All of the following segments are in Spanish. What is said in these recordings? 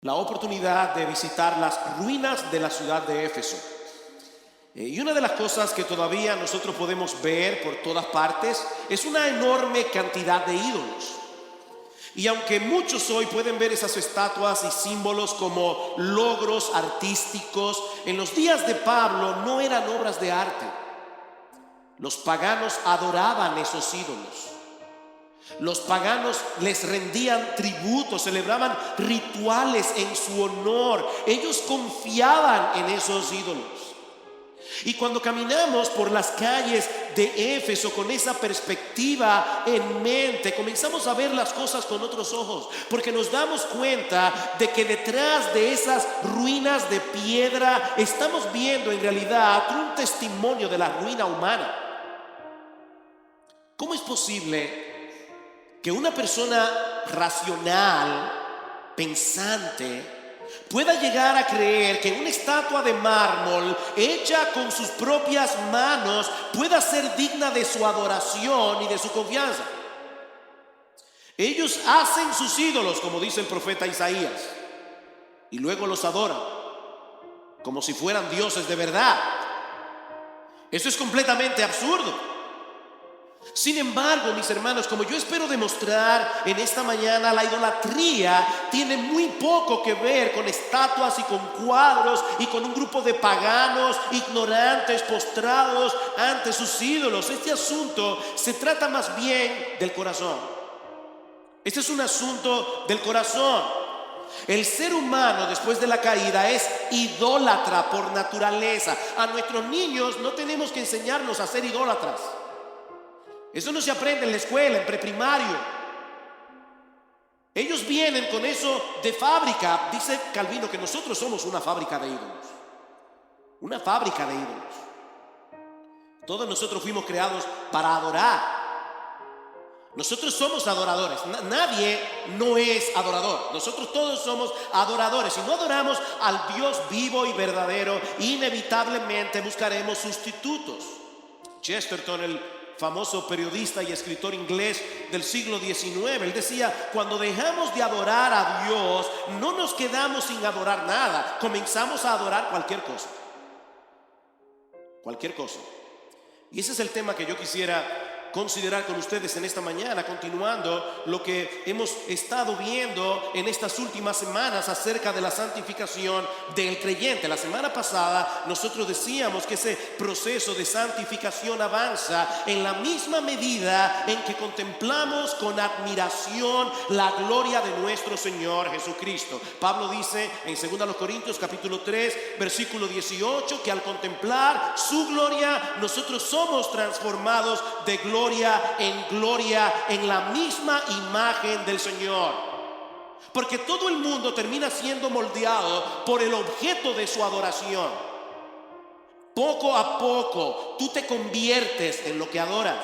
la oportunidad de visitar las ruinas de la ciudad de Éfeso. Y una de las cosas que todavía nosotros podemos ver por todas partes es una enorme cantidad de ídolos. Y aunque muchos hoy pueden ver esas estatuas y símbolos como logros artísticos, en los días de Pablo no eran obras de arte. Los paganos adoraban esos ídolos. Los paganos les rendían tributo, celebraban rituales en su honor. Ellos confiaban en esos ídolos. Y cuando caminamos por las calles de Éfeso con esa perspectiva en mente, comenzamos a ver las cosas con otros ojos, porque nos damos cuenta de que detrás de esas ruinas de piedra estamos viendo en realidad un testimonio de la ruina humana. ¿Cómo es posible que una persona racional, pensante, pueda llegar a creer que una estatua de mármol hecha con sus propias manos pueda ser digna de su adoración y de su confianza? Ellos hacen sus ídolos, como dice el profeta Isaías, y luego los adoran como si fueran dioses de verdad. Eso es completamente absurdo. Sin embargo, mis hermanos, como yo espero demostrar en esta mañana, la idolatría tiene muy poco que ver con estatuas y con cuadros y con un grupo de paganos ignorantes postrados ante sus ídolos. Este asunto se trata más bien del corazón. Este es un asunto del corazón. El ser humano después de la caída es idólatra por naturaleza. A nuestros niños no tenemos que enseñarlos a ser idólatras. Eso no se aprende en la escuela, en preprimario. Ellos vienen con eso de fábrica. Dice Calvino que nosotros somos una fábrica de ídolos. Una fábrica de ídolos. Todos nosotros fuimos creados para adorar. Nosotros somos adoradores. Nadie no es adorador. Nosotros todos somos adoradores. Si no adoramos al Dios vivo y verdadero, inevitablemente buscaremos sustitutos. Chesterton, el famoso periodista y escritor inglés del siglo XIX, él decía: cuando dejamos de adorar a Dios, no nos quedamos sin adorar nada, comenzamos a adorar cualquier cosa. Cualquier cosa. Y ese es el tema que yo quisiera considerar con ustedes en esta mañana, continuando lo que hemos estado viendo en estas últimas semanas acerca de la santificación del creyente. La semana pasada nosotros decíamos que ese proceso de santificación avanza en la misma medida en que contemplamos con admiración la gloria de nuestro Señor Jesucristo. Pablo dice en 2 Corintios capítulo 3 versículo 18 que al contemplar su gloria nosotros somos transformados de gloria en gloria en la misma imagen del Señor. Porque todo el mundo termina siendo moldeado por el objeto de su adoración. Poco a poco tú te conviertes en lo que adoras.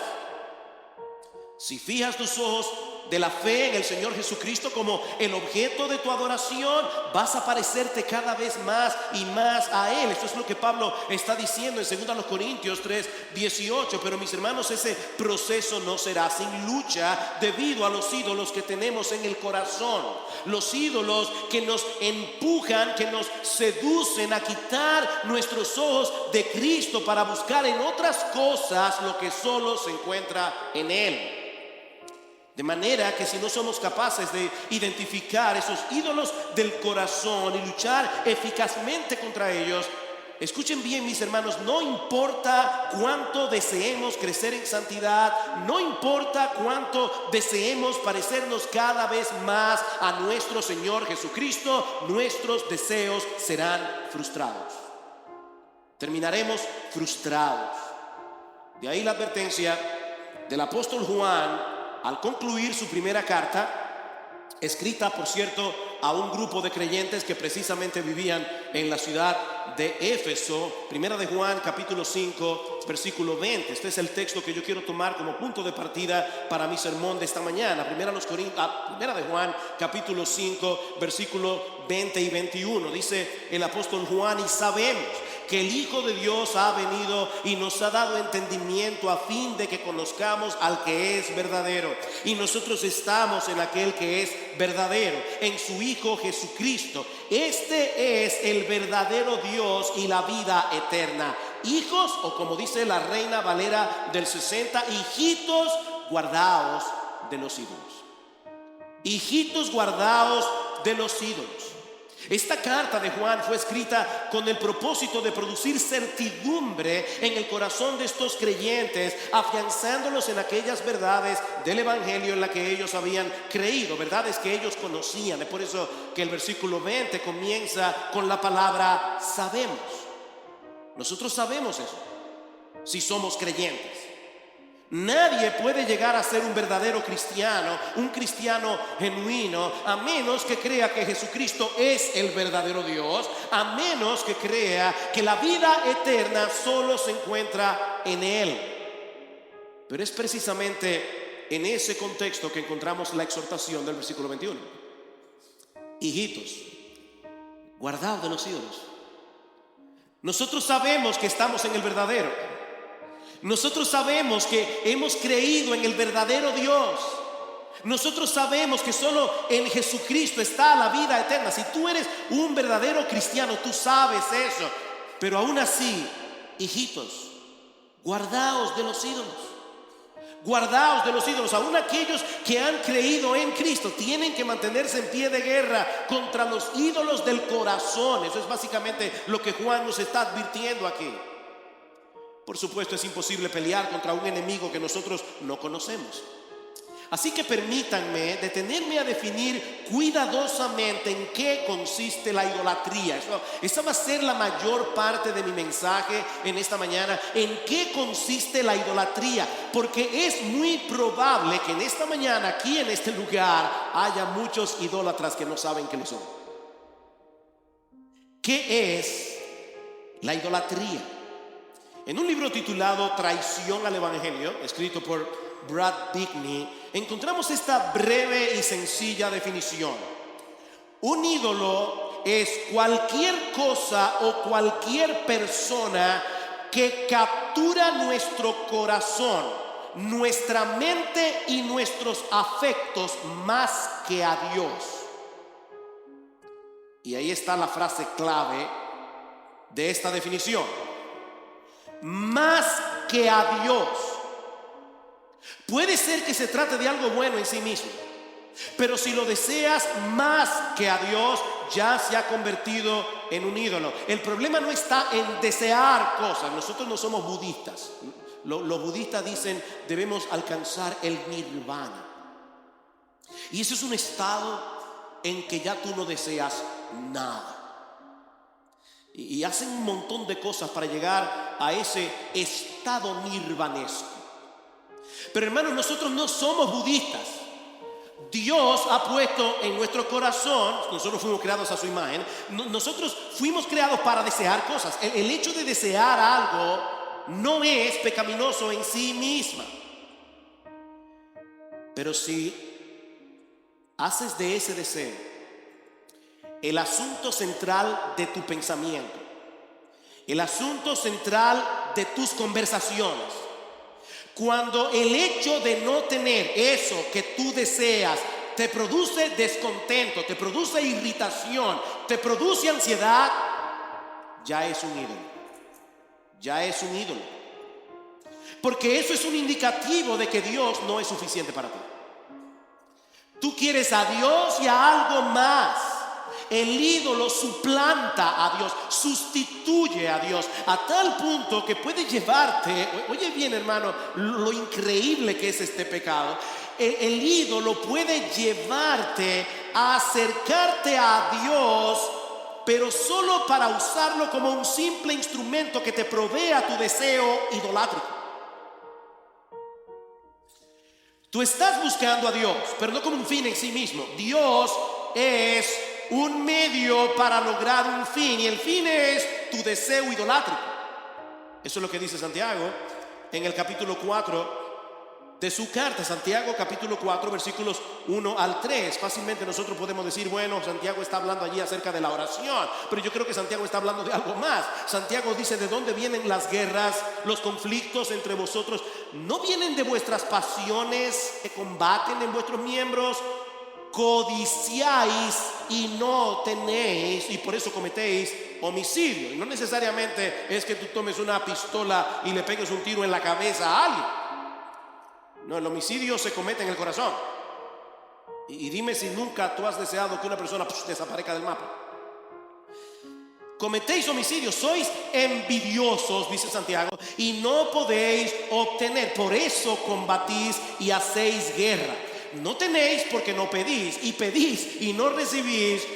Si fijas tus ojos de la fe en el Señor Jesucristo como el objeto de tu adoración, vas a parecerte cada vez más y más a Él. Esto es lo que Pablo está diciendo en 2 Corintios 3:18. Pero mis hermanos, ese proceso no será sin lucha debido a los ídolos que tenemos en el corazón. Los ídolos que nos empujan, que nos seducen a quitar nuestros ojos de Cristo para buscar en otras cosas lo que solo se encuentra en Él. De manera que si no somos capaces de identificar esos ídolos del corazón y luchar eficazmente contra ellos, escuchen bien, mis hermanos, no importa cuánto deseemos crecer en santidad, no importa cuánto deseemos parecernos cada vez más a nuestro Señor Jesucristo, nuestros deseos serán frustrados. Terminaremos frustrados. De ahí la advertencia del apóstol Juan al concluir su primera carta, escrita por cierto a un grupo de creyentes que precisamente vivían en la ciudad de Éfeso. Primera de Juan capítulo 5 versículo 20. Este es el texto que yo quiero tomar como punto de partida para mi sermón de esta mañana. Primera de Juan capítulo 5 versículo 20 y 21. Dice el apóstol Juan: y sabemos que el Hijo de Dios ha venido y nos ha dado entendimiento a fin de que conozcamos al que es verdadero. Y nosotros estamos en aquel que es verdadero, en su Hijo Jesucristo. Este es el verdadero Dios y la vida eterna. Hijos, o como dice la Reina Valera del 60, hijitos, guardaos de los ídolos. Hijitos, guardaos de los ídolos. Esta carta de Juan fue escrita con el propósito de producir certidumbre en el corazón de estos creyentes, afianzándolos en aquellas verdades del Evangelio en la que ellos habían creído, verdades que ellos conocían. Es por eso que el versículo 20 comienza con la palabra sabemos. Nosotros sabemos eso, si somos creyentes. Nadie puede llegar a ser un verdadero cristiano, un cristiano genuino, a menos que crea que Jesucristo es el verdadero Dios, a menos que crea que la vida eterna solo se encuentra en Él. Pero es precisamente en ese contexto que encontramos la exhortación del versículo 21. Hijitos, guardaos de los ídolos. Nosotros sabemos que estamos en el verdadero. Nosotros sabemos que hemos creído en el verdadero Dios. Nosotros sabemos que solo en Jesucristo está la vida eterna. Si tú eres un verdadero cristiano, tú sabes eso. Pero aún así, hijitos, guardaos de los ídolos. Guardaos de los ídolos. Aún aquellos que han creído en Cristo tienen que mantenerse en pie de guerra contra los ídolos del corazón. Eso es básicamente lo que Juan nos está advirtiendo aquí. Por supuesto, es imposible pelear contra un enemigo que nosotros no conocemos. Así que permítanme detenerme a definir cuidadosamente en qué consiste la idolatría. Esa va a ser la mayor parte de mi mensaje en esta mañana. ¿En qué consiste la idolatría? Porque es muy probable que en esta mañana, aquí en este lugar, haya muchos idólatras que no saben qué lo son. ¿Qué es la idolatría? En un libro titulado Traición al Evangelio, escrito por Brad Bickney, encontramos esta breve y sencilla definición. Un ídolo es cualquier cosa o cualquier persona que captura nuestro corazón, nuestra mente y nuestros afectos más que a Dios. Y ahí está la frase clave de esta definición. Más que a Dios. Puede ser que se trate de algo bueno en sí mismo, pero si lo deseas más que a Dios, ya se ha convertido en un ídolo. El problema no está en desear cosas. Nosotros no somos budistas. Los budistas dicen debemos alcanzar el nirvana. Y ese es un estado en que ya tú no deseas nada. Y hacen un montón de cosas para llegar a ese estado nirvanesco. Pero hermanos, nosotros no somos budistas. Dios ha puesto en nuestro corazón, nosotros fuimos creados a su imagen, nosotros fuimos creados para desear cosas. El hecho de desear algo no es pecaminoso en sí misma. Pero si haces de ese deseo el asunto central de tu pensamiento, el asunto central de tus conversaciones, cuando el hecho de no tener eso que tú deseas te produce descontento, te produce irritación, te produce ansiedad, ya es un ídolo. Ya es un ídolo. Porque eso es un indicativo de que Dios no es suficiente para ti. Tú quieres a Dios y a algo más. El ídolo suplanta a Dios, sustituye a Dios, a tal punto que puede llevarte, oye bien hermano, lo increíble que es este pecado. El ídolo puede llevarte a acercarte a Dios, pero solo para usarlo como un simple instrumento que te provea tu deseo idolátrico. Tú estás buscando a Dios, pero no como un fin en sí mismo. Dios es un medio para lograr un fin, y el fin es tu deseo idolátrico. Eso es lo que dice Santiago en el capítulo 4, de su carta. Santiago capítulo 4 versículos 1 al 3. Fácilmente nosotros podemos decir, bueno, Santiago está hablando allí acerca de la oración, pero yo creo que Santiago está hablando de algo más. Santiago dice: ¿de dónde vienen las guerras, los conflictos entre vosotros? ¿No vienen de vuestras pasiones que combaten en vuestros miembros? Codiciáis y no tenéis, y por eso cometéis homicidio. Y no necesariamente es que tú tomes una pistola y le pegues un tiro en la cabeza a alguien. No, el homicidio se comete en el corazón. Y dime si nunca tú has deseado que una persona desaparezca del mapa. Cometéis homicidio, sois envidiosos, dice Santiago, y no podéis obtener. Por eso combatís y hacéis guerra. No tenéis porque no pedís, y pedís y no recibís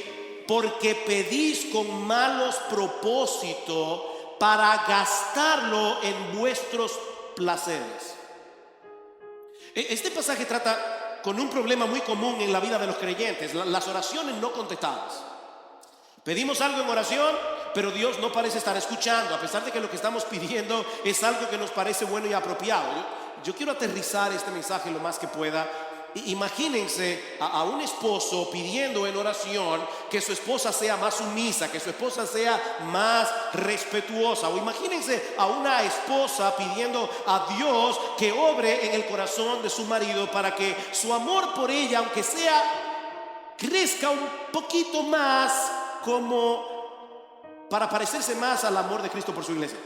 porque pedís con malos propósitos para gastarlo en vuestros placeres. Este pasaje trata con un problema muy común en la vida de los creyentes: las oraciones no contestadas. Pedimos algo en oración, pero Dios no parece estar escuchando, a pesar de que lo que estamos pidiendo es algo que nos parece bueno y apropiado. Yo quiero aterrizar este mensaje lo más que pueda. Imagínense a un esposo pidiendo en oración que su esposa sea más sumisa, que su esposa sea más respetuosa. O imagínense a una esposa pidiendo a Dios que obre en el corazón de su marido para que su amor por ella, aunque sea, crezca un poquito más, como para parecerse más al amor de Cristo por su iglesia.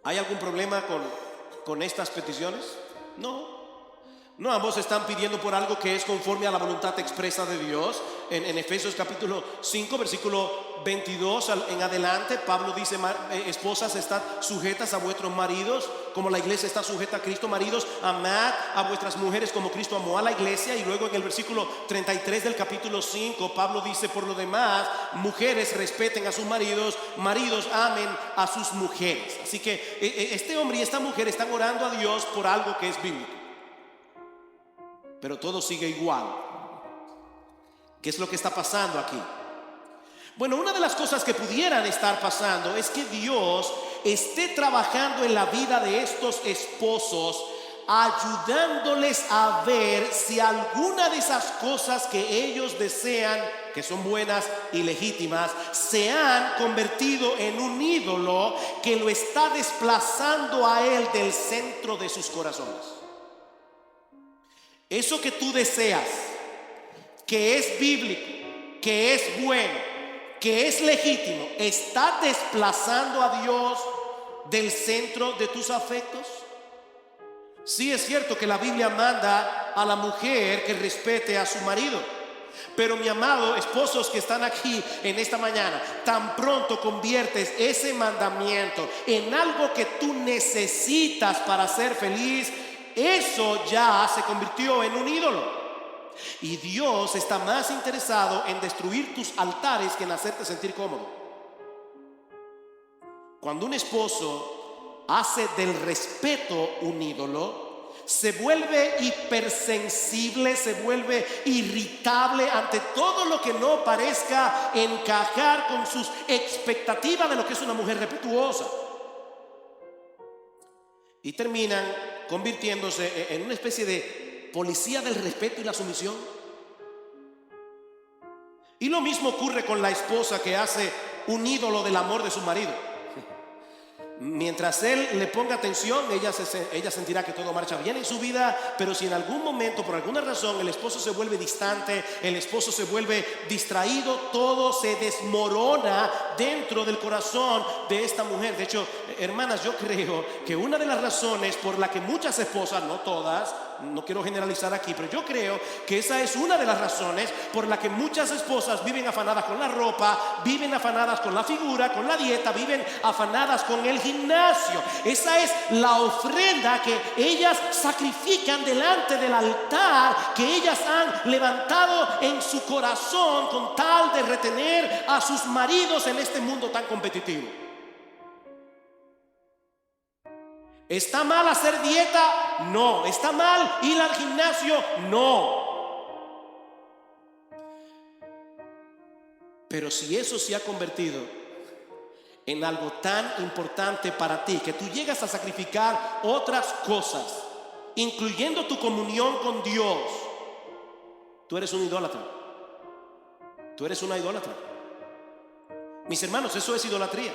¿Hay algún problema con estas peticiones? No, ambos están pidiendo por algo que es conforme a la voluntad expresa de Dios. En Efesios capítulo 5 versículo 22 en adelante, Pablo dice: esposas, estad sujetas a vuestros maridos como la iglesia está sujeta a Cristo. Maridos, amad a vuestras mujeres como Cristo amó a la iglesia. Y luego en el versículo 33 del capítulo 5, Pablo dice: por lo demás, mujeres, respeten a sus maridos, maridos, amen a sus mujeres. Así que este hombre y esta mujer están orando a Dios por algo que es bíblico. Pero todo sigue igual. ¿Qué es lo que está pasando aquí? Bueno, una de las cosas que pudieran estar pasando es que Dios esté trabajando en la vida de estos esposos, ayudándoles a ver si alguna de esas cosas que ellos desean, que son buenas y legítimas, se han convertido en un ídolo que lo está desplazando a él del centro de sus corazones. Eso que tú deseas, que es bíblico, que es bueno, que es legítimo, ¿está desplazando a Dios del centro de tus afectos? Sí, es cierto que la Biblia manda a la mujer que respete a su marido, pero mi amado, esposos que están aquí en esta mañana, tan pronto conviertes ese mandamiento en algo que tú necesitas para ser feliz, eso ya se convirtió en un ídolo. Y Dios está más interesado en destruir tus altares que en hacerte sentir cómodo. Cuando un esposo hace del respeto un ídolo, se vuelve hipersensible, se vuelve irritable ante todo lo que no parezca encajar con sus expectativas de lo que es una mujer respetuosa. Y terminan convirtiéndose en una especie de policía del respeto y la sumisión. Y lo mismo ocurre con la esposa que hace un ídolo del amor de su marido. Mientras él le ponga atención, ella sentirá que todo marcha bien en su vida. Pero si en algún momento, por alguna razón, el esposo se vuelve distante, el esposo se vuelve distraído, todo se desmorona dentro del corazón de esta mujer. De hecho, hermanas, yo creo que una de las razones por la que muchas esposas, no todas, no quiero generalizar aquí, pero yo creo que esa es una de las razones por la que muchas esposas viven afanadas con la ropa, viven afanadas con la figura, con la dieta, viven afanadas con el gimnasio. Esa es la ofrenda que ellas sacrifican delante del altar que ellas han levantado en su corazón con tal de retener a sus maridos en este mundo tan competitivo. ¿Está mal hacer dieta? No. ¿Está mal ir al gimnasio? No. Pero si eso se ha convertido en algo tan importante para ti, que tú llegas a sacrificar otras cosas incluyendo tu comunión con Dios, tú eres un idólatra. Tú eres una idólatra. Mis hermanos, eso es idolatría.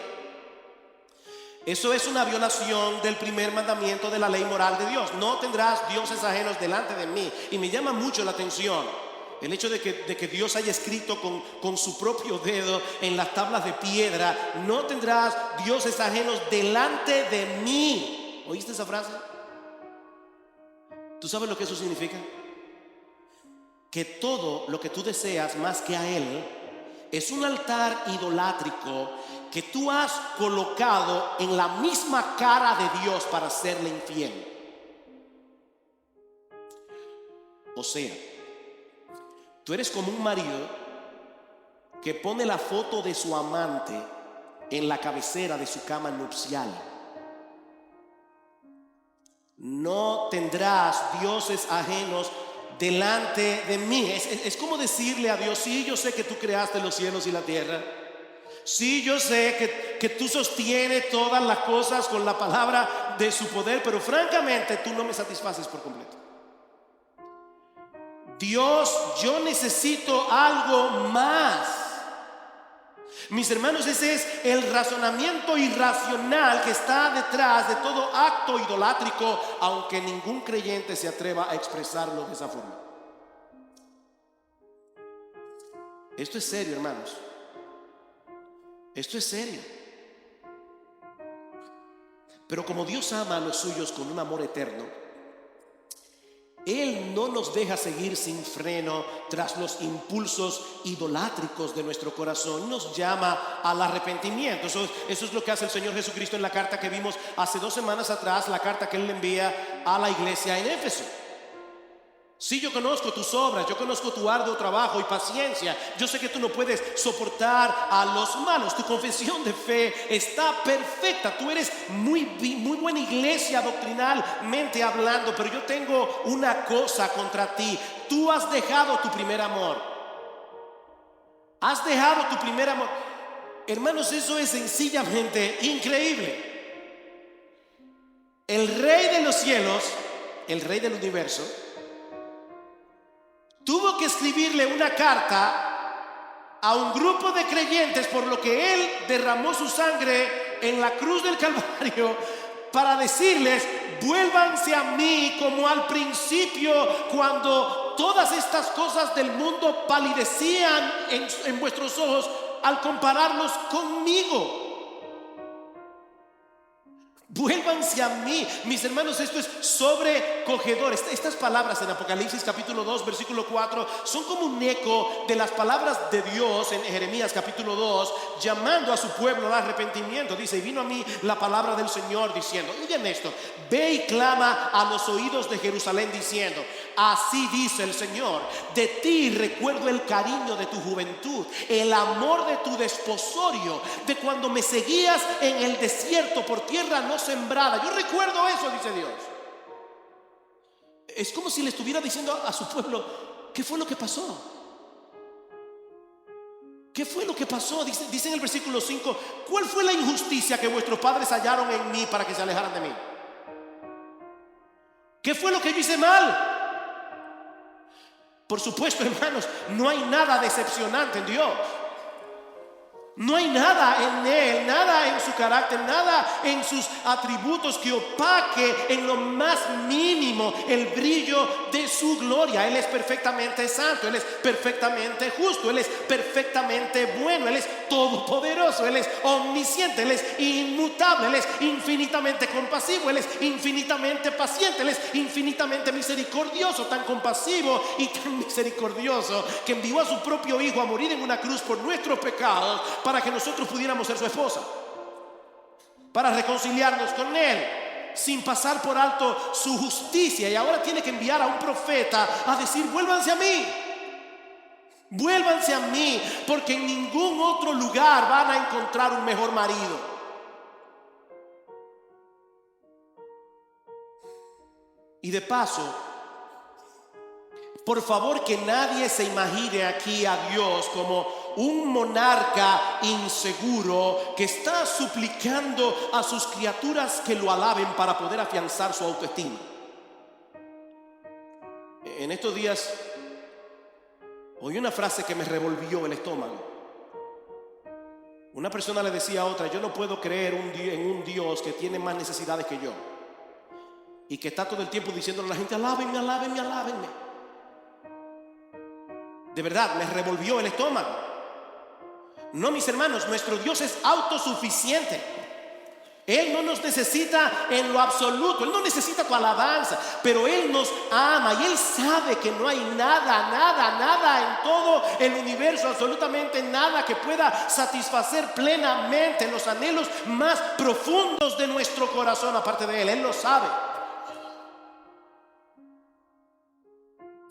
Eso es una violación del primer mandamiento de la ley moral de Dios. No tendrás dioses ajenos delante de mí. Y me llama mucho la atención el hecho de que Dios haya escrito con su propio dedo en las tablas de piedra: no tendrás dioses ajenos delante de mí. ¿Oíste esa frase? ¿Tú sabes lo que eso significa? Que todo lo que tú deseas más que a Él es un altar idolátrico que tú has colocado en la misma cara de Dios para serle infiel. O sea, tú eres como un marido que pone la foto de su amante en la cabecera de su cama nupcial. No tendrás dioses ajenos delante de mí. Es como decirle a Dios: sí, yo sé que tú creaste los cielos y la tierra. Sí, yo sé que tú sostienes todas las cosas con la palabra de su poder, pero francamente tú no me satisfaces por completo. Dios, yo necesito algo más. Mis hermanos, ese es el razonamiento irracional que está detrás de todo acto idolátrico, aunque ningún creyente se atreva a expresarlo de esa forma. Esto es serio, hermanos. Esto es serio. Pero como Dios ama a los suyos con un amor eterno, Él no nos deja seguir sin freno tras los impulsos idolátricos de nuestro corazón. Nos llama al arrepentimiento. Eso es lo que hace el Señor Jesucristo en la carta que vimos hace 2 semanas atrás, la carta que Él le envía a la iglesia en Éfeso. Sí, yo conozco tus obras, yo conozco tu arduo trabajo y paciencia. Yo sé que tú no puedes soportar a los malos. Tu confesión de fe está perfecta. Tú eres muy buena iglesia doctrinalmente hablando, pero yo tengo una cosa contra ti. Tú has dejado tu primer amor. Has dejado tu primer amor. Hermanos, eso es sencillamente increíble. El Rey de los cielos, el Rey del universo, tuvo que escribirle una carta a un grupo de creyentes por lo que Él derramó su sangre en la cruz del Calvario, para decirles: vuélvanse a mí como al principio, cuando todas estas cosas del mundo palidecían en vuestros ojos al compararlos conmigo. Vuélvanse a mí. Mis hermanos, esto es sobrecogedor. Estas palabras en Apocalipsis capítulo 2 versículo 4 son como un eco de las palabras de Dios en Jeremías capítulo 2, llamando a su pueblo al arrepentimiento. Dice: y vino a mí la palabra del Señor diciendo, oigan esto: ve y clama a los oídos de Jerusalén diciendo, así dice el Señor, de ti recuerdo el cariño de tu juventud, el amor de tu desposorio, de cuando me seguías en el desierto por tierra no sembrada. Yo recuerdo eso, dice Dios. Es como si le estuviera diciendo a su pueblo: ¿qué fue lo que pasó? ¿Qué fue lo que pasó? Dice en el versículo 5: ¿cuál fue la injusticia que vuestros padres hallaron en mí para que se alejaran de mí? ¿Qué fue lo que yo hice mal? Por supuesto, hermanos, no hay nada decepcionante en Dios. No hay nada en Él, nada en su carácter, nada en sus atributos que opaque en lo más mínimo el brillo de su gloria. Él es perfectamente santo, Él es perfectamente justo, Él es perfectamente bueno, Él es todopoderoso, Él es omnisciente, Él es inmutable, Él es infinitamente compasivo, Él es infinitamente paciente, Él es infinitamente misericordioso, tan compasivo y tan misericordioso que envió a su propio Hijo a morir en una cruz por nuestros pecados, para que nosotros pudiéramos ser su esposa, para reconciliarnos con Él, sin pasar por alto su justicia. Y ahora tiene que enviar a un profeta a decir: vuélvanse a mí, vuélvanse a mí, porque en ningún otro lugar van a encontrar un mejor marido. Y de paso, por favor, que nadie se imagine aquí a Dios como un monarca inseguro que está suplicando a sus criaturas que lo alaben para poder afianzar su autoestima. En estos días oí una frase que me revolvió el estómago. Una persona le decía a otra: yo no puedo creer en un Dios que tiene más necesidades que yo y que está todo el tiempo diciéndole a la gente: alábenme, alábenme, alábenme. De verdad, me revolvió el estómago. No, mis hermanos, nuestro Dios es autosuficiente. Él no nos necesita en lo absoluto. Él no necesita tu alabanza, pero Él nos ama y Él sabe que no hay nada en todo el universo, absolutamente nada, que pueda satisfacer plenamente los anhelos más profundos de nuestro corazón aparte de Él. Él lo sabe.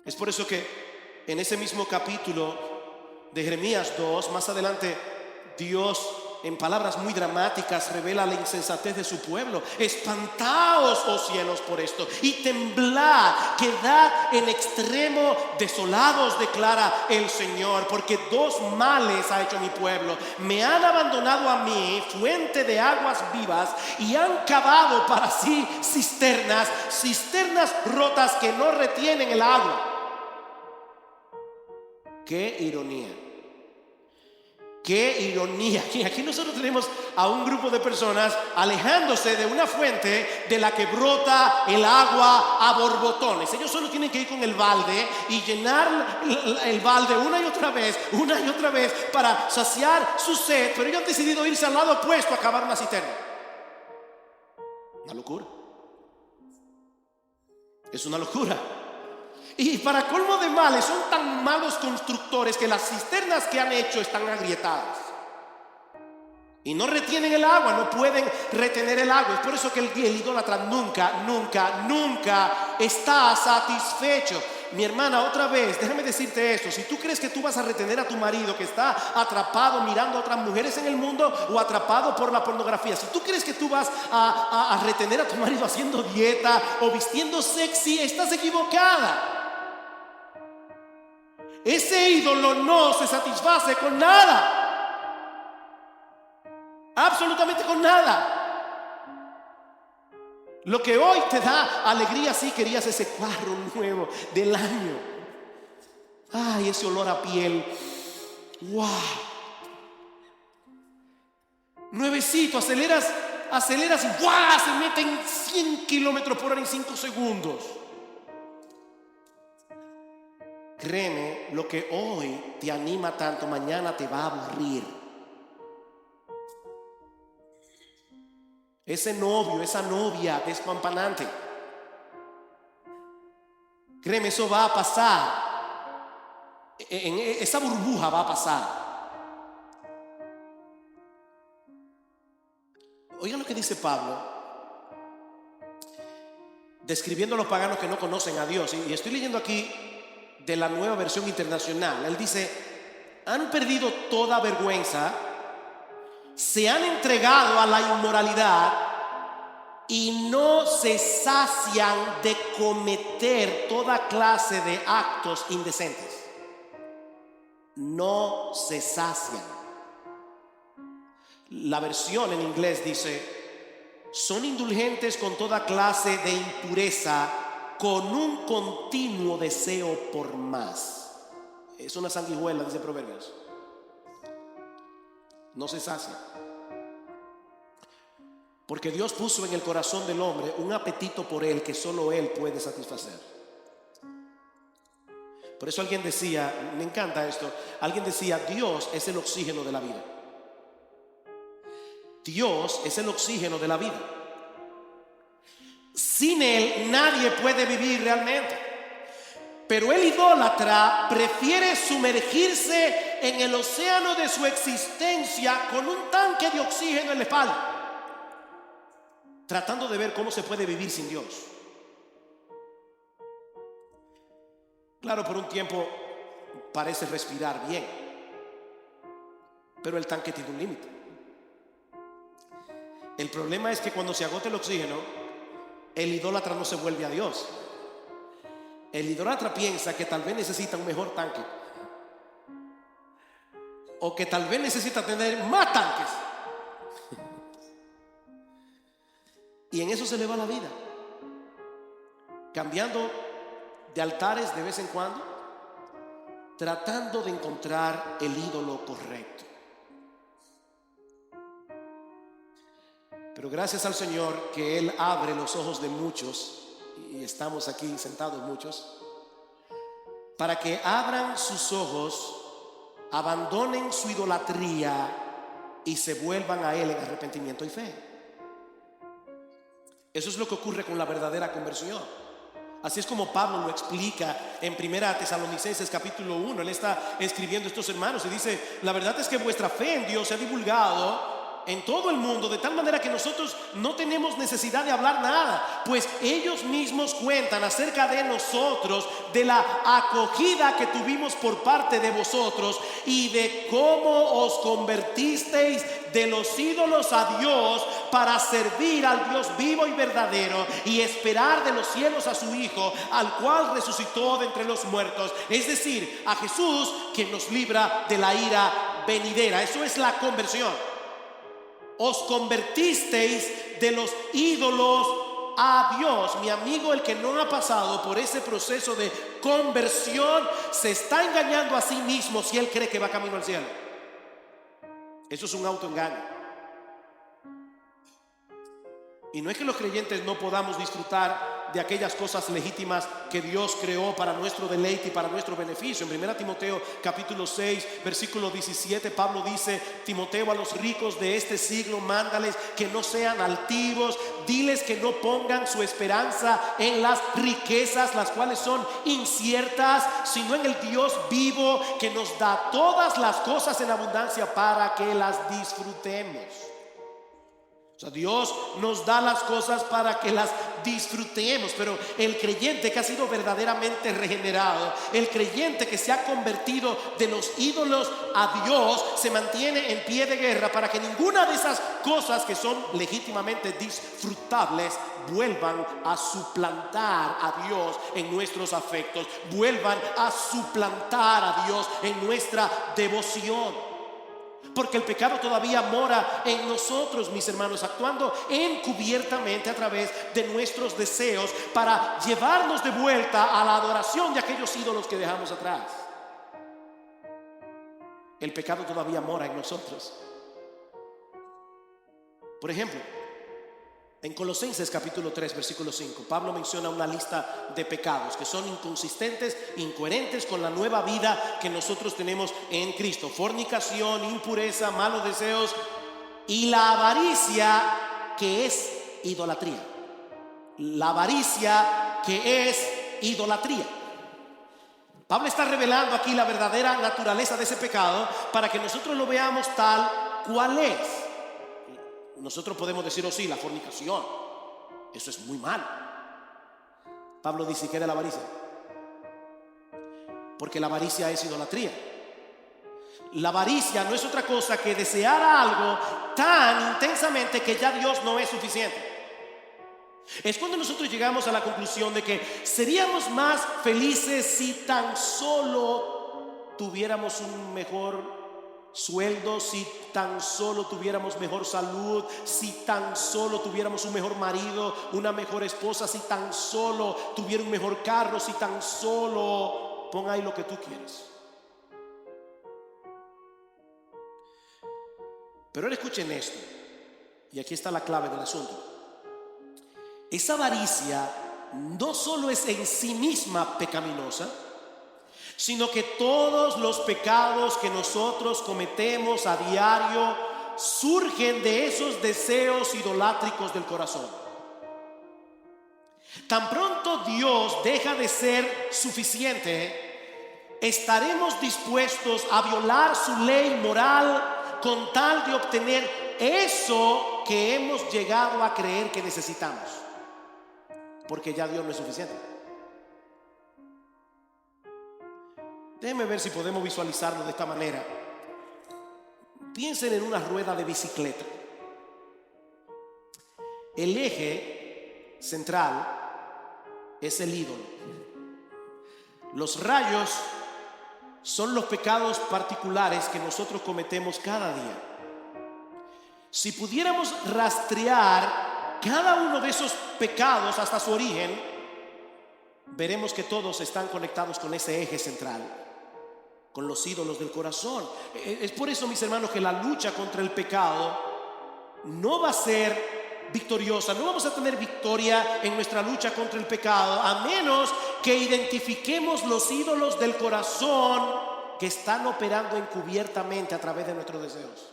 Es por eso que en ese mismo capítulo de Jeremías 2, más adelante, Dios, en palabras muy dramáticas, revela la insensatez de su pueblo. Espantaos, oh cielos, por esto, y temblad, quedad en extremo desolados, declara el Señor, porque dos males ha hecho mi pueblo. Me han abandonado a mí, fuente de aguas vivas, y han cavado para sí cisternas rotas que no retienen el agua. Qué ironía. Qué ironía. Aquí nosotros tenemos a un grupo de personas alejándose de una fuente de la que brota el agua a borbotones. Ellos solo tienen que ir con el balde y llenar el balde una y otra vez para saciar su sed, pero ellos han decidido irse al lado opuesto a cavar una cisterna. Una locura. Es una locura. Y para colmo de males, son tan malos constructores que las cisternas que han hecho están agrietadas y no retienen el agua, no pueden retener el agua. Es por eso que el idólatra nunca está satisfecho. Mi hermana, otra vez, déjame decirte esto: si tú crees que tú vas a retener a tu marido que está atrapado mirando a otras mujeres en el mundo o atrapado por la pornografía, si tú crees que tú vas a retener a tu marido haciendo dieta o vistiendo sexy, estás equivocada. Ese ídolo no se satisface con nada, absolutamente con nada. Lo que hoy te da alegría, si querías ese carro nuevo del año, ay, ese olor a piel, wow, nuevecito, aceleras y wow, se mete en 100 kilómetros por hora en 5 segundos. Créeme, lo que hoy te anima tanto, mañana te va a aburrir. Ese novio, esa novia despampanante, créeme, eso va a pasar. Esa burbuja va a pasar. Oigan lo que dice Pablo, describiendo a los paganos que no conocen a Dios. Y estoy leyendo aquí de la Nueva Versión Internacional. Él dice: han perdido toda vergüenza, se han entregado a la inmoralidad y no se sacian de cometer toda clase de actos indecentes. No se sacian. La versión en inglés dice: son indulgentes con toda clase de impureza, con un continuo deseo por más. Es una sanguijuela, dice Proverbios. No se sacia. Porque Dios puso en el corazón del hombre un apetito por Él que solo Él puede satisfacer. Por eso alguien decía, me encanta esto, alguien decía: Dios es el oxígeno de la vida. Dios es el oxígeno de la vida. Sin Él nadie puede vivir realmente. Pero el idólatra prefiere sumergirse en el océano de su existencia con un tanque de oxígeno en la espalda, tratando de ver cómo se puede vivir sin Dios. Claro, por un tiempo parece respirar bien, pero el tanque tiene un límite. El problema es que cuando se agota el oxígeno, el idólatra no se vuelve a Dios. El idólatra piensa que tal vez necesita un mejor tanque, o que tal vez necesita tener más tanques, y en eso se le va la vida, cambiando de altares de vez en cuando, tratando de encontrar el ídolo correcto. Pero gracias al Señor que Él abre los ojos de muchos, y estamos aquí sentados muchos, para que abran sus ojos, abandonen su idolatría y se vuelvan a Él en arrepentimiento y fe. Eso es lo que ocurre con la verdadera conversión. Así es como Pablo lo explica en 1 Tesalonicenses capítulo 1. Él está escribiendo a estos hermanos y dice: la verdad es que vuestra fe en Dios se ha divulgado en todo el mundo, de tal manera que nosotros no tenemos necesidad de hablar nada, pues ellos mismos cuentan acerca de nosotros, de la acogida que tuvimos por parte de vosotros y de cómo os convertisteis de los ídolos a Dios para servir al Dios vivo y verdadero y esperar de los cielos a su Hijo, al cual resucitó de entre los muertos, es decir, a Jesús, quien nos libra de la ira venidera. Eso es la conversión. Os convertisteis de los ídolos a Dios. Mi amigo, el que no ha pasado por ese proceso de conversión, se está engañando a sí mismo si él cree que va camino al cielo. Eso es un autoengaño. Y no es que los creyentes no podamos disfrutar de aquellas cosas legítimas que Dios creó para nuestro deleite y para nuestro beneficio. En 1 Timoteo capítulo 6 versículo 17, Pablo dice: Timoteo, a los ricos de este siglo mándales que no sean altivos, diles que no pongan su esperanza en las riquezas, las cuales son inciertas, sino en el Dios vivo, que nos da todas las cosas en abundancia para que las disfrutemos. O sea, Dios nos da las cosas para que las disfrutemos, pero el creyente que ha sido verdaderamente regenerado, el creyente que se ha convertido de los ídolos a Dios, se mantiene en pie de guerra para que ninguna de esas cosas que son legítimamente disfrutables vuelvan a suplantar a Dios en nuestros afectos, vuelvan a suplantar a Dios en nuestra devoción. Porque el pecado todavía mora en nosotros, mis hermanos, actuando encubiertamente a través de nuestros deseos para llevarnos de vuelta a la adoración de aquellos ídolos que dejamos atrás. El pecado todavía mora en nosotros. Por ejemplo, en Colosenses capítulo 3 versículo 5, Pablo menciona una lista de pecados que son inconsistentes, incoherentes con la nueva vida que nosotros tenemos en Cristo: fornicación, impureza, malos deseos y la avaricia, que es idolatría. La avaricia, que es idolatría. Pablo está revelando aquí la verdadera naturaleza de ese pecado para que nosotros lo veamos tal cual es. Nosotros podemos decir: oh sí, la fornicación, eso es muy mal. Pablo dice: ¿qué era la avaricia? Porque la avaricia es idolatría. La avaricia no es otra cosa que desear algo tan intensamente que ya Dios no es suficiente. Es cuando nosotros llegamos a la conclusión de que seríamos más felices si tan solo tuviéramos un mejor sueldo, si tan solo tuviéramos mejor salud, si tan solo tuviéramos un mejor marido, una mejor esposa, si tan solo tuviera un mejor carro, si tan solo, pon ahí lo que tú quieres. Pero ahora escuchen esto, y aquí está la clave del asunto. Esa avaricia no solo es en sí misma pecaminosa, sino que todos los pecados que nosotros cometemos a diario surgen de esos deseos idolátricos del corazón. Tan pronto Dios deja de ser suficiente, estaremos dispuestos a violar su ley moral con tal de obtener eso que hemos llegado a creer que necesitamos, porque ya Dios no es suficiente. Déjenme ver si podemos visualizarlo de esta manera. Piensen en una rueda de bicicleta. El eje central es el ídolo. Los rayos son los pecados particulares que nosotros cometemos cada día. Si pudiéramos rastrear cada uno de esos pecados hasta su origen, veremos que todos están conectados con ese eje central, con los ídolos del corazón. Es por eso, mis hermanos, que la lucha contra el pecado no va a ser victoriosa. No vamos a tener victoria en nuestra lucha contra el pecado a menos que identifiquemos los ídolos del corazón que están operando encubiertamente a través de nuestros deseos.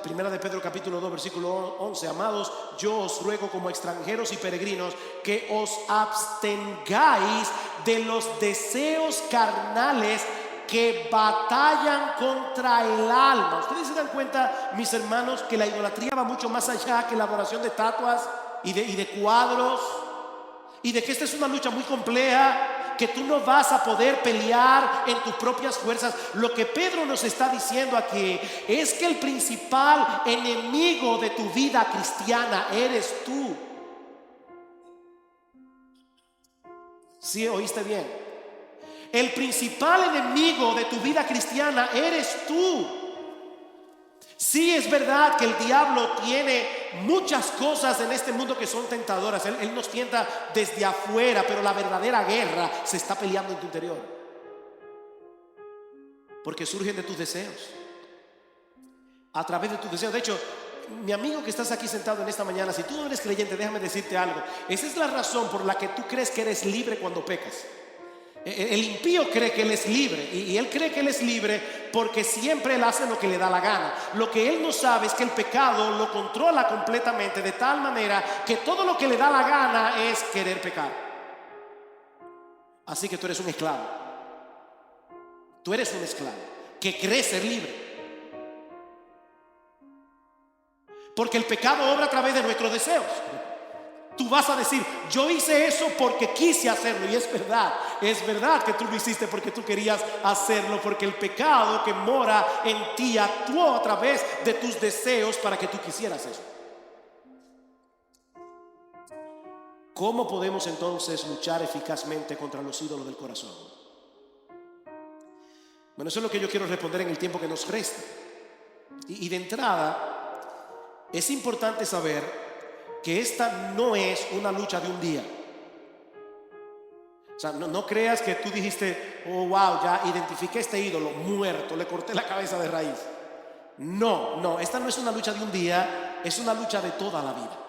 Primera de Pedro capítulo 2 versículo 11: amados, yo os ruego como extranjeros y peregrinos que os abstengáis de los deseos carnales que batallan contra el alma. Ustedes se dan cuenta, mis hermanos, que la idolatría va mucho más allá que la adoración de estatuas y de cuadros, y de que esta es una lucha muy compleja, que tú no vas a poder pelear en tus propias fuerzas. Lo que Pedro nos está diciendo aquí es que el principal enemigo de tu vida cristiana eres tú. ¿Sí oíste bien? El principal enemigo de tu vida cristiana eres tú. Sí, es verdad que el diablo tiene muchas cosas en este mundo que son tentadoras. Él nos tienta desde afuera, pero la verdadera guerra se está peleando en tu interior, porque surgen de tus deseos, a través de tus deseos. De hecho, mi amigo que estás aquí sentado en esta mañana, si tú no eres creyente, déjame decirte algo. Esa es la razón por la que tú crees que eres libre cuando pecas. El impío cree que él es libre, y él cree que él es libre porque siempre él hace lo que le da la gana. Lo que él no sabe es que el pecado lo controla completamente, de tal manera que todo lo que le da la gana es querer pecar. Así que tú eres un esclavo. Tú eres un esclavo que cree ser libre, porque el pecado obra a través de nuestros deseos. Tú vas a decir, yo hice eso porque quise hacerlo. Y es verdad que tú lo hiciste porque tú querías hacerlo, porque el pecado que mora en ti actuó a través de tus deseos para que tú quisieras eso. ¿Cómo podemos entonces luchar eficazmente contra los ídolos del corazón? Bueno, eso es lo que yo quiero responder en el tiempo que nos resta. Y de entrada, es importante saber que esta no es una lucha de un día. O sea, no creas que tú dijiste, oh wow, ya identifiqué este ídolo, muerto, le corté la cabeza de raíz. No, esta no es una lucha de un día, es una lucha de toda la vida.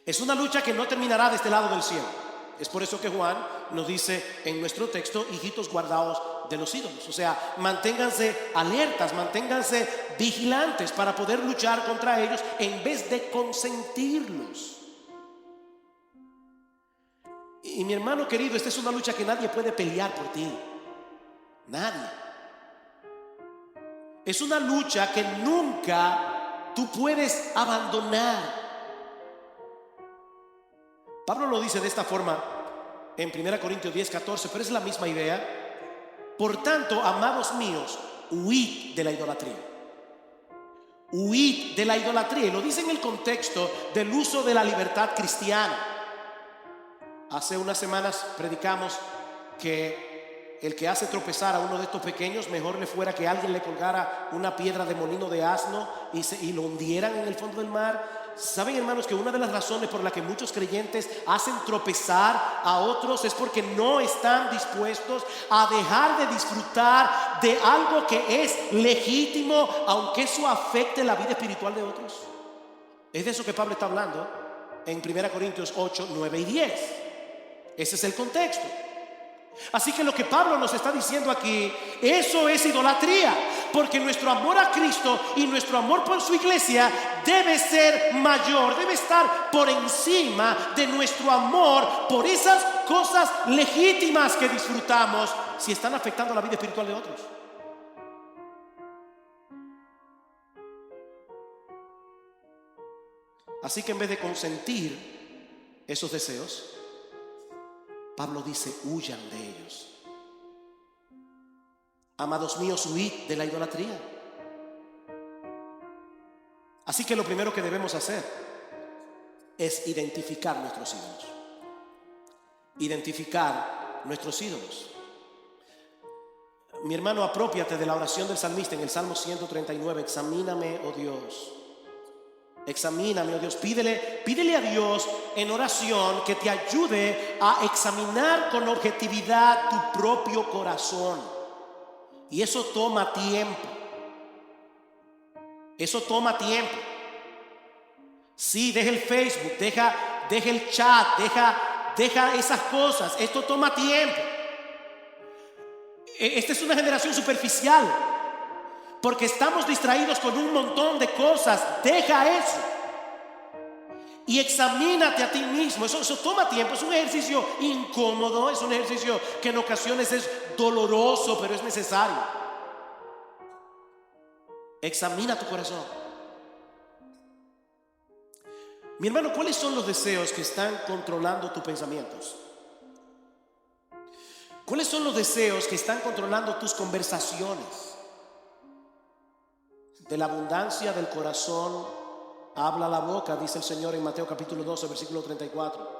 Es una lucha que no terminará de este lado del cielo. Es por eso que Juan nos dice en nuestro texto, hijitos, guardaos de los ídolos. O sea, manténganse alertas, manténganse vigilantes para poder luchar contra ellos en vez de consentirlos. Y mi hermano querido, esta es una lucha que nadie puede pelear por ti. Nadie. Es una lucha que nunca tú puedes abandonar. Pablo lo dice de esta forma en 1 Corintios 10:14, pero es la misma idea. Por tanto, amados míos, huid de la idolatría. Huid de la idolatría. Y lo dice en el contexto del uso de la libertad cristiana. Hace unas semanas predicamos que el que hace tropezar a uno de estos pequeños, mejor le fuera que alguien le colgara una piedra de molino de asno y lo hundieran en el fondo del mar. Saben, hermanos, que una de las razones por la que muchos creyentes hacen tropezar a otros es porque no están dispuestos a dejar de disfrutar de algo que es legítimo, aunque eso afecte la vida espiritual de otros. Es de eso que Pablo está hablando en 1 Corintios 8, 9 y 10. Ese es el contexto. Así que lo que Pablo nos está diciendo aquí, eso es idolatría, porque nuestro amor a Cristo y nuestro amor por su iglesia debe ser mayor, debe estar por encima de nuestro amor por esas cosas legítimas que disfrutamos si están afectando la vida espiritual de otros. Así que en vez de consentir esos deseos, Pablo dice, huyan de ellos. Amados míos, huid de la idolatría. Así que lo primero que debemos hacer es identificar nuestros ídolos. Identificar nuestros ídolos. Mi hermano, apropiate de la oración del salmista en el Salmo 139. Examíname, oh Dios, Examíname, oh Dios. Pídele a Dios en oración que te ayude a examinar con objetividad tu propio corazón. Y eso toma tiempo. Eso toma tiempo. Sí, deja el Facebook, deja el chat, deja esas cosas. Esto toma tiempo. Esta es una generación superficial, porque estamos distraídos con un montón de cosas. Deja eso y examínate a ti mismo. Eso toma tiempo. Es un ejercicio incómodo, es un ejercicio que en ocasiones es doloroso, pero es necesario. Examina tu corazón. Mi hermano, ¿cuáles son los deseos que están controlando tus pensamientos? ¿Cuáles son los deseos que están controlando tus conversaciones? De la abundancia del corazón habla la boca, dice el Señor en Mateo capítulo 12, versículo 34.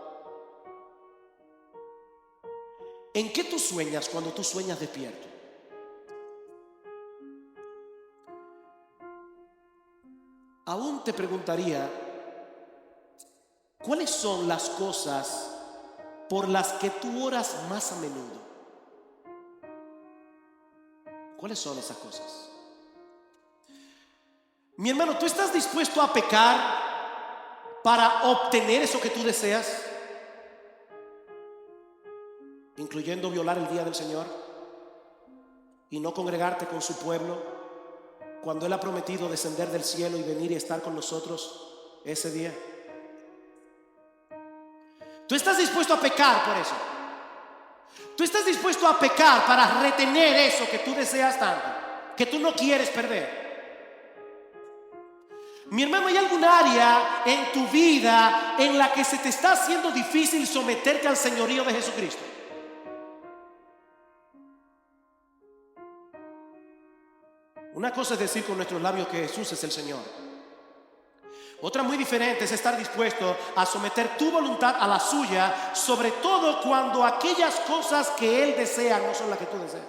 ¿En qué tú sueñas cuando tú sueñas despierto? Aún te preguntaría, ¿cuáles son las cosas por las que tú oras más a menudo? ¿Cuáles son esas cosas? Mi hermano, ¿tú estás dispuesto a pecar para obtener eso que tú deseas? Incluyendo violar el día del Señor y no congregarte con su pueblo cuando Él ha prometido descender del cielo y venir y estar con nosotros ese día. ¿Tú estás dispuesto a pecar por eso? ¿Tú estás dispuesto a pecar para retener eso que tú deseas tanto, que tú no quieres perder? Mi hermano, ¿hay algún área en tu vida en la que se te está haciendo difícil someterte al señorío de Jesucristo? Una cosa es decir con nuestros labios que Jesús es el Señor. Otra muy diferente es estar dispuesto a someter tu voluntad a la suya, sobre todo cuando aquellas cosas que Él desea no son las que tú deseas.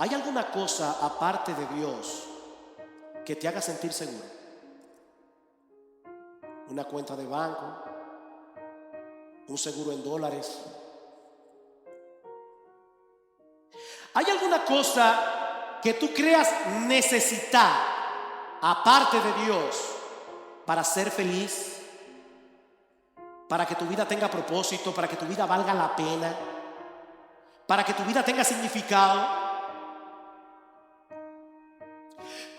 ¿Hay alguna cosa aparte de Dios que te haga sentir seguro? Una cuenta de banco, un seguro en dólares. ¿Hay alguna cosa que tú creas necesitar aparte de Dios para ser feliz, para que tu vida tenga propósito, para que tu vida valga la pena, para que tu vida tenga significado?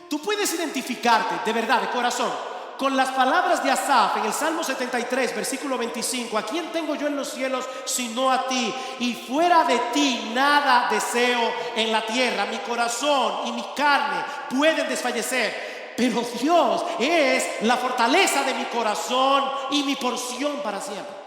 Tú puedes identificarte de verdad, de corazón, con las palabras de Asaf en el Salmo 73, versículo 25. ¿A quién tengo yo en los cielos sino a ti? Y fuera de ti nada deseo en la tierra. Mi corazón y mi carne pueden desfallecer, pero Dios es la fortaleza de mi corazón y mi porción para siempre.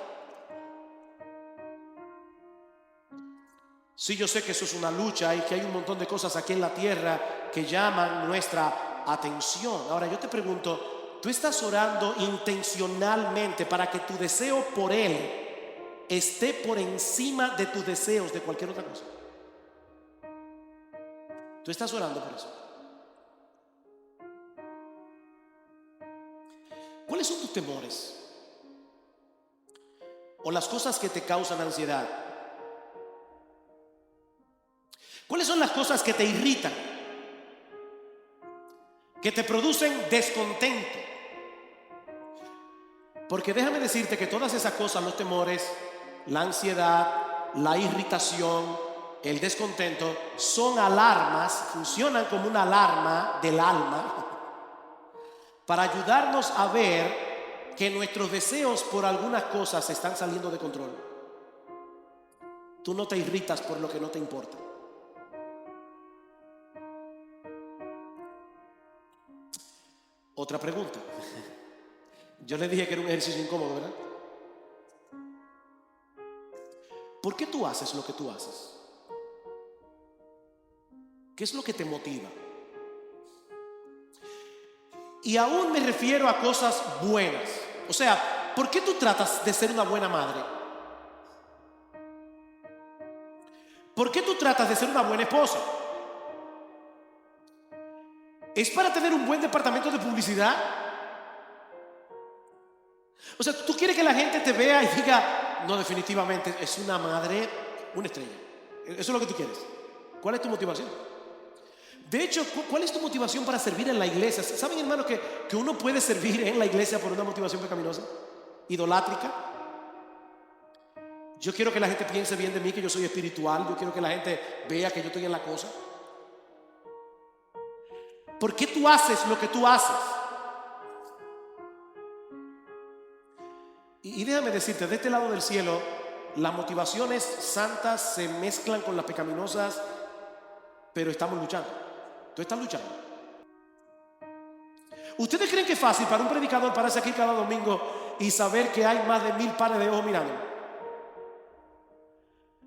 Sí, yo sé que eso es una lucha y que hay un montón de cosas aquí en la tierra que llaman nuestra atención. Ahora yo te pregunto, ¿tú estás orando intencionalmente para que tu deseo por Él esté por encima de tus deseos de cualquier otra cosa? ¿Tú estás orando por eso? ¿Cuáles son tus temores? ¿O las cosas que te causan ansiedad? ¿Cuáles son las cosas que te irritan? Que te producen descontento. Porque déjame decirte que todas esas cosas, los temores, la ansiedad, la irritación, el descontento, son alarmas, funcionan como una alarma del alma para ayudarnos a ver que nuestros deseos por algunas cosas se están saliendo de control. Tú no te irritas por lo que no te importa. Otra pregunta. Yo le dije que era un ejercicio incómodo, ¿verdad? ¿Por qué tú haces lo que tú haces? ¿Qué es lo que te motiva? Y aún me refiero a cosas buenas. O sea, ¿por qué tú tratas de ser una buena madre? ¿Por qué tú tratas de ser una buena esposa? ¿Es para tener un buen departamento de publicidad? O sea, tú quieres que la gente te vea y diga, no, definitivamente es una madre, una estrella. Eso es lo que tú quieres. ¿Cuál es tu motivación? De hecho, ¿cuál es tu motivación para servir en la iglesia? ¿Saben, hermanos, que uno puede servir en la iglesia por una motivación pecaminosa, idolátrica? Yo quiero que la gente piense bien de mí, que yo soy espiritual. Yo quiero que la gente vea que yo estoy en la cosa. ¿Por qué tú haces lo que tú haces? Y déjame decirte, de este lado del cielo, las motivaciones santas se mezclan con las pecaminosas, pero estamos luchando. Tú estás luchando. ¿Ustedes creen que es fácil para un predicador pararse aquí cada domingo y saber que hay más de 1000 pares de ojos mirando?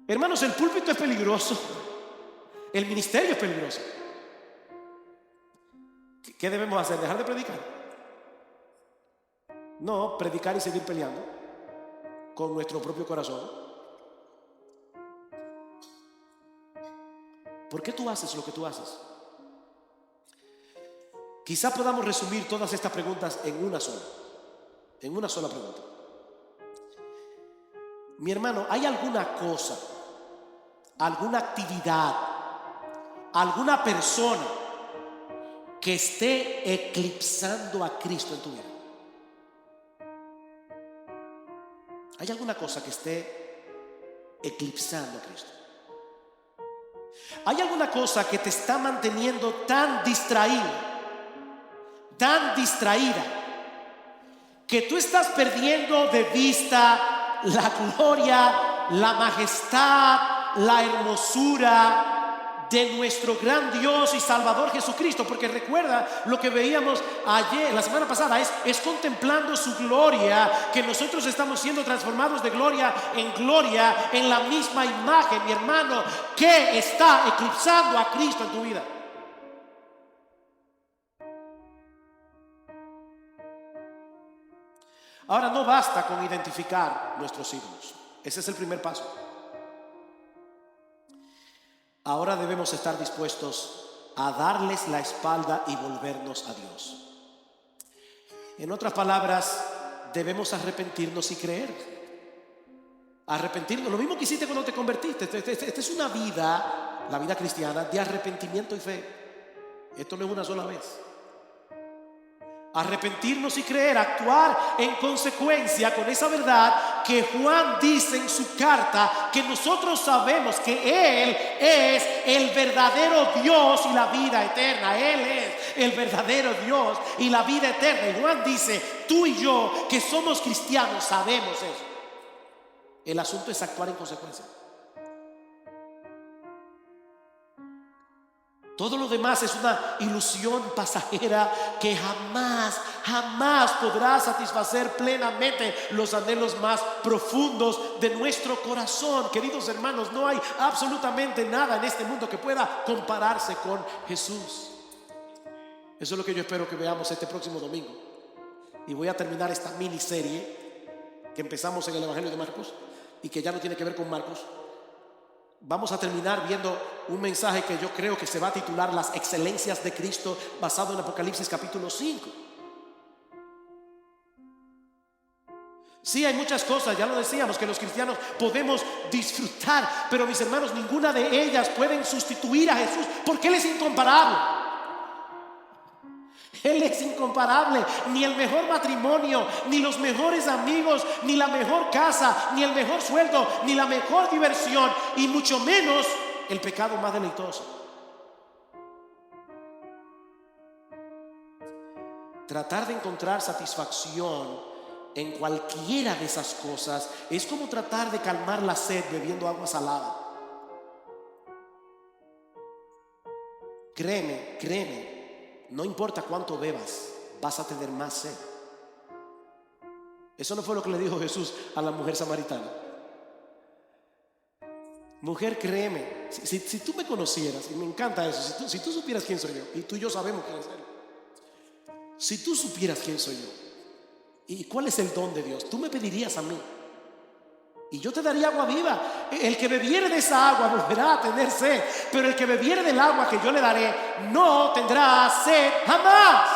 Hermanos, el púlpito es peligroso. El ministerio es peligroso. ¿Qué debemos hacer? ¿Dejar de predicar? No, predicar y seguir peleando con nuestro propio corazón. ¿Por qué tú haces lo que tú haces? Quizás podamos resumir todas estas preguntas en una sola pregunta. Mi hermano, ¿hay alguna cosa, alguna actividad, alguna persona que esté eclipsando a Cristo en tu vida? ¿Hay alguna cosa que esté eclipsando a Cristo? ¿Hay alguna cosa que te está manteniendo tan distraído, tan distraída, que tú estás perdiendo de vista la gloria, la majestad, la hermosura de nuestro gran Dios y Salvador Jesucristo? Porque recuerda lo que veíamos ayer, la semana pasada, es contemplando su gloria, que nosotros estamos siendo transformados de gloria en la misma imagen. Mi hermano, ¿qué está eclipsando a Cristo en tu vida? Ahora, no basta con identificar nuestros ídolos. Ese es el primer paso. Ahora debemos estar dispuestos a darles la espalda y volvernos a Dios. En otras palabras, debemos arrepentirnos y creer. Arrepentirnos, lo mismo que hiciste cuando te convertiste. Esta es una vida, la vida cristiana, de arrepentimiento y fe. Esto no es una sola vez. Arrepentirnos y creer, actuar en consecuencia con esa verdad que Juan dice en su carta, que nosotros sabemos que Él es el verdadero Dios y la vida eterna. Él es el verdadero Dios y la vida eterna. Y Juan dice, tú y yo que somos cristianos sabemos eso. El asunto es actuar en consecuencia. Todo lo demás es una ilusión pasajera que jamás podrá satisfacer plenamente los anhelos más profundos de nuestro corazón. Queridos hermanos, no hay absolutamente nada en este mundo que pueda compararse con Jesús. Eso es lo que yo espero que veamos este próximo domingo. Y voy a terminar esta miniserie que empezamos en el Evangelio de Marcos y que ya no tiene que ver con Marcos. Vamos a terminar viendo un mensaje que yo creo que se va a titular Las excelencias de Cristo, basado en Apocalipsis capítulo 5. Sí, hay muchas cosas, ya lo decíamos, que los cristianos podemos disfrutar, pero mis hermanos, ninguna de ellas pueden sustituir a Jesús, porque Él es incomparable. Él es incomparable. Ni el mejor matrimonio, ni los mejores amigos, ni la mejor casa, ni el mejor sueldo, ni la mejor diversión, y mucho menos el pecado más deleitoso. Tratar de encontrar satisfacción en cualquiera de esas cosas es como tratar de calmar la sed bebiendo agua salada. Créeme, no importa cuánto bebas, vas a tener más sed. Eso no fue lo que le dijo Jesús a la mujer samaritana. Mujer, créeme, si tú me conocieras, y me encanta eso, si tú supieras quién soy yo, y tú y yo sabemos quién es Él. Si tú supieras quién soy yo y cuál es el don de Dios, tú me pedirías a mí. y yo te daría agua viva. El que bebiere de esa agua volverá a tener sed, pero el que bebiere del agua que yo le daré no tendrá sed jamás,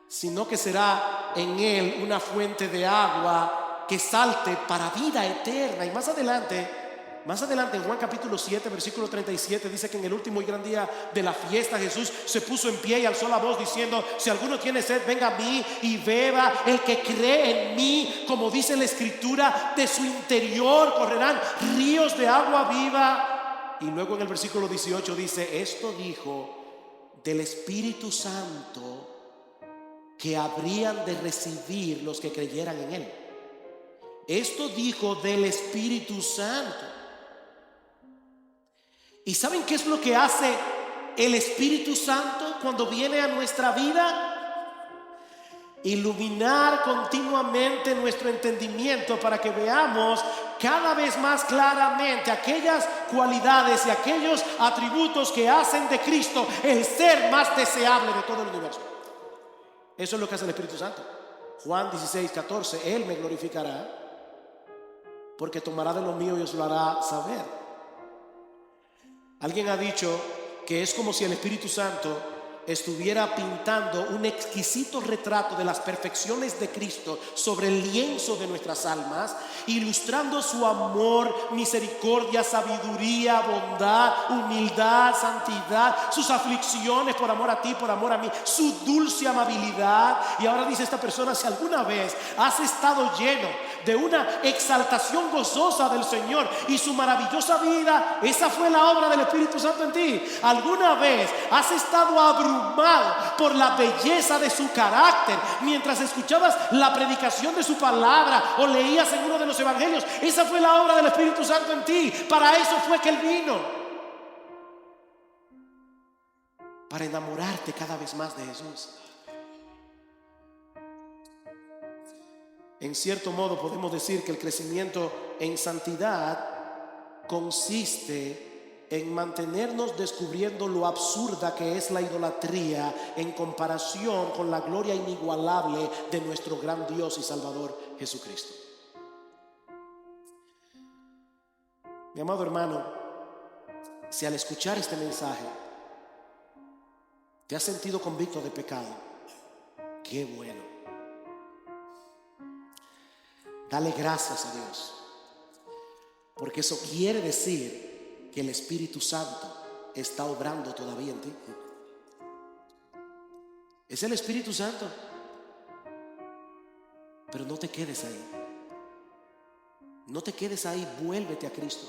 sino que será en él una fuente de agua que salte para vida eterna. Y más adelante en Juan capítulo 7 versículo 37 dice que en el último y gran día de la fiesta Jesús se puso en pie y alzó la voz diciendo: si alguno tiene sed, venga a mí y beba. El que cree en mí, como dice la escritura, de su interior correrán ríos de agua viva. Y luego en el versículo 18 dice: esto dijo del Espíritu Santo que habrían de recibir los que creyeran en él. Esto dijo del Espíritu Santo. ¿Y saben qué es lo que hace el Espíritu Santo cuando viene a nuestra vida? Iluminar continuamente nuestro entendimiento para que veamos cada vez más claramente aquellas cualidades y aquellos atributos que hacen de Cristo el ser más deseable de todo el universo. Eso es lo que hace el Espíritu Santo. Juan 16:14: Él me glorificará, porque tomará de lo mío y os lo hará saber. Alguien ha dicho que es como si el Espíritu Santo estuviera pintando un exquisito retrato de las perfecciones de Cristo sobre el lienzo de nuestras almas, ilustrando su amor, misericordia, sabiduría, bondad, humildad, santidad, sus aflicciones por amor a ti, por amor a mí, su dulce amabilidad. Y ahora dice esta persona: si alguna vez has estado lleno de una exaltación gozosa del Señor y su maravillosa vida, esa fue la obra del Espíritu Santo en ti. Alguna vez has estado abrumado por la belleza de su carácter mientras escuchabas la predicación de su palabra o leías en uno de los evangelios, esa fue la obra del Espíritu Santo en ti. Para eso fue que Él vino, para enamorarte cada vez más de Jesús. En cierto modo podemos decir que el crecimiento en santidad consiste en mantenernos descubriendo lo absurda que es la idolatría en comparación con la gloria inigualable de nuestro gran Dios y Salvador Jesucristo. Mi amado hermano, si al escuchar este mensaje te has sentido convicto de pecado, qué bueno. Dale gracias a Dios, porque eso quiere decir que el Espíritu Santo está obrando todavía en ti. Es el Espíritu Santo. Pero no te quedes ahí. No te quedes ahí, vuélvete a Cristo.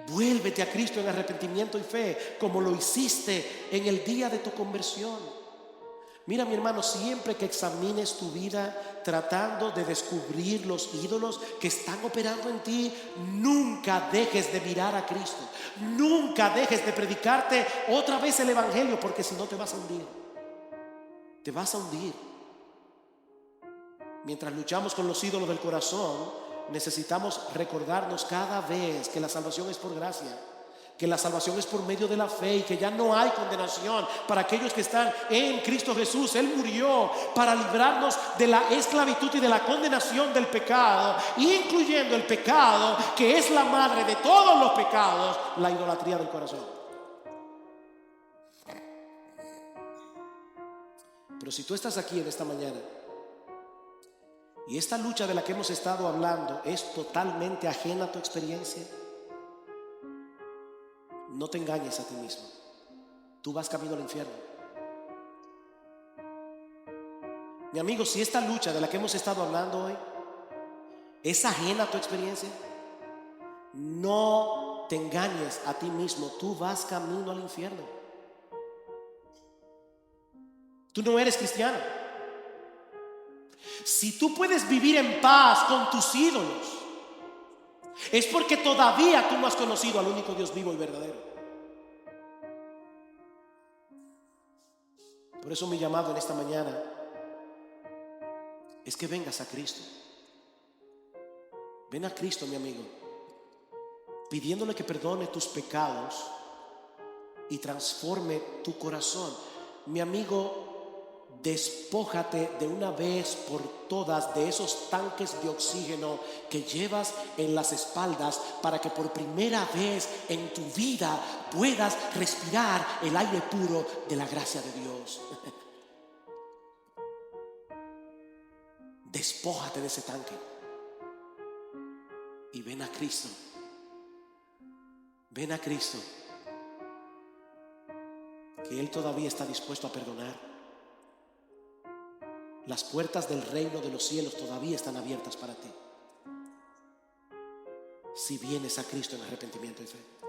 Vuélvete a Cristo en arrepentimiento y fe, como lo hiciste en el día de tu conversión. Mira, mi hermano, siempre que examines tu vida tratando de descubrir los ídolos que están operando en ti, nunca dejes de mirar a Cristo. Nunca dejes de predicarte otra vez el evangelio, porque si no te vas a hundir. Te vas a hundir. Mientras luchamos con los ídolos del corazón, necesitamos recordarnos cada vez que la salvación es por gracia, que la salvación es por medio de la fe y que ya no hay condenación para aquellos que están en Cristo Jesús. Él murió para librarnos de la esclavitud y de la condenación del pecado, incluyendo el pecado que es la madre de todos los pecados, la idolatría del corazón. Pero si tú estás aquí en esta mañana y esta lucha de la que hemos estado hablando es totalmente ajena a tu experiencia, no te engañes a ti mismo. Tú vas camino al infierno. Mi amigo, si esta lucha de la que hemos estado hablando hoy es ajena a tu experiencia, no te engañes a ti mismo. Tú vas camino al infierno. Tú no eres cristiano. Si tú puedes vivir en paz con tus ídolos, es porque todavía tú no has conocido al único Dios vivo y verdadero. Por eso mi llamado en esta mañana es que vengas a Cristo. Ven a Cristo, mi amigo, pidiéndole que perdone tus pecados y transforme tu corazón. Mi amigo, Despójate de una vez por todas de esos tanques de oxígeno que llevas en las espaldas para que por primera vez en tu vida puedas respirar el aire puro de la gracia de Dios. Despójate de ese tanque y ven a Cristo. Ven a Cristo, que Él todavía está dispuesto a perdonar. Las puertas del reino de los cielos todavía están abiertas para ti, si vienes a Cristo en arrepentimiento y fe.